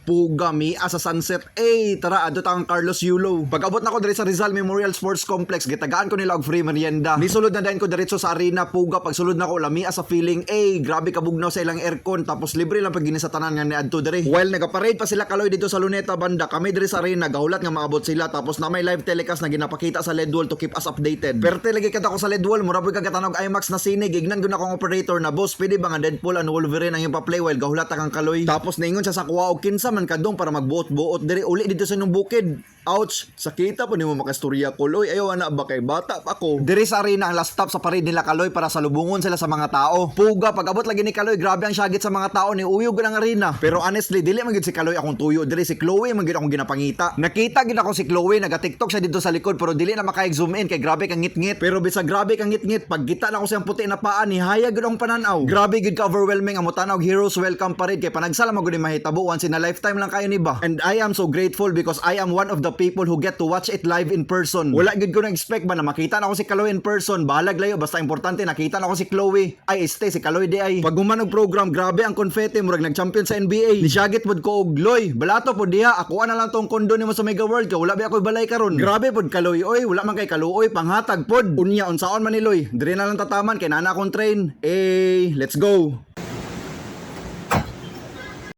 Puga mi sa sunset. Tara adto ta ang Carlos Yulo. Pag-abot nako diri sa Rizal Memorial Sports Complex, gitagaan ko nila og free merienda. Nisulod na dayon ko diretso sa arena. Puga pagsulod nako lami sa feeling. Grabe kabugnaw sa ilang aircon, tapos libre lang pag sa tanan nga niadto diri. While nagaparade pa sila kaloy dito sa Luneta banda, kami diri sa arena gahulat nga maabot sila, tapos na may live telecast na ginapakita sa LED wall to keep us updated. Perte lagi kada ko sa LED wall, mura boy kagatanog IMAX na sine. Gignan ko na akong operator na, boss pwede ba nga Deadpool and Wolverine ang yung pa-play while gahulat kang kaloy. Tapos naingon siya sa kuha og kinsa man kadong para magbuot-buot diri uli dito sa inyong bukid. Ouch, sakita po nimo makastorya koloy. Ayaw ana ba kay bata pa ako. Diri sa arena ang last stop sa parade nila kaloy para salubungon sila sa mga tao. Puga pag-abot lagi ni kaloy, grabe ang syagit sa mga tao, ni uyog ng arena. Pero honestly dili man gid si kaloy akong tuyo, diri si Chloe man gid akong ginapangita. Nakita gid ako si Chloe naga-TikTok siya dito sa likod, pero dili na makaig-zoom in kay grabe kang ngit-ngit. Pero bisa grabe kang ngit-ngit, pag kita na ko siyang puti na paa ni hayag gid ang pananaw. Grabe gid ka overwhelming ang mutanaw Heroes Welcome Parade kay panagsala man gud mahitabo, once in a lifetime lang kayo ni ba. And I am so grateful because I am one of the people who get to watch it live in person. Wala gid ko na expect ba na makita na ako si Chloe in person. Bahalag layo basta importante nakita na ako si Chloe. Ay stay si Chloe di ay. Pag humanog program, grabe ang confetti, murag nag-champion sa NBA. Nisyagit pod ko og Loy, balato pod diha, ako na lang tong kondo nimo sa Mega World kay wala ba ako balay karon. Grabe pod Chloe oy, wala man kay kaluoy panghatag pod. Unya unsaon man ni Loy, dire na lang tataman kay nana akong train. Let's go.